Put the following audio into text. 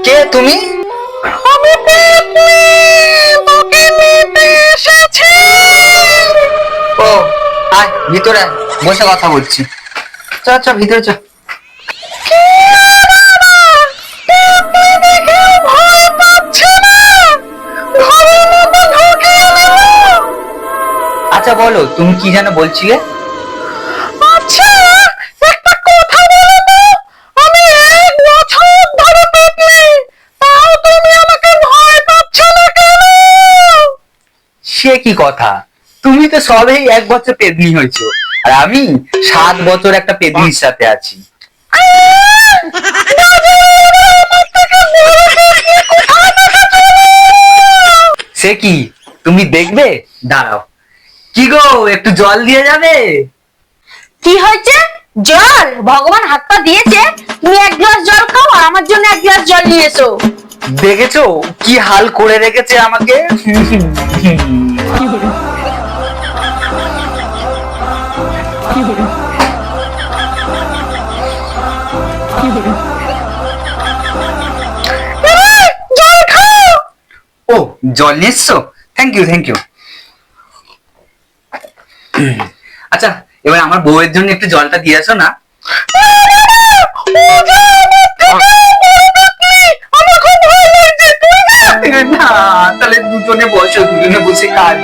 কে তুমি? আমি পেতনি, তোকে নিতে এসেছি। ও আয় ভিতরে আয়, বসে কথা বলছি। চ চ ভিতরে চ। কি বাবা, পেতনি দেখে ভয় পাচ্ছে না? ঘরের মধ্যে ঢুকে এলো। আচ্ছা বলো, তুমি কি যেন বলছিলে? আচ্ছা, একটা কথা বলো তো, আমি 1 বছর ধরে পেতনি, তাও তুমি আমাকে ভয় পাচ্ছ না কেন? সে কি কথা, তুমি তো সবেই 1 বছর পেদনি হয়েছো, আর আমি 7 বছর একটা পেদনির সাথে আছি। সে কি, তুমি দেখবে? দাঁড়াও। কি গো, একটু জল দিয়ে যাবে? কি হয়েছে? জল? ভগবান হাত পা দিয়েছে, তুমি 1 গ্লাস জল খাও আর আমার জন্য 1 গ্লাস জল নিয়ে এসো। দেখেছো কি হাল করে রেখেছে আমাকে? জল খাও। ও, জল নিয়ে এসছো? Thank you thank you. আচ্ছা, এবার আমার বউয়ের জন্য একটু জলটা দিয়ে আসো না। না, তাহলে দুজনে বসো, দুজনে বসে খাই।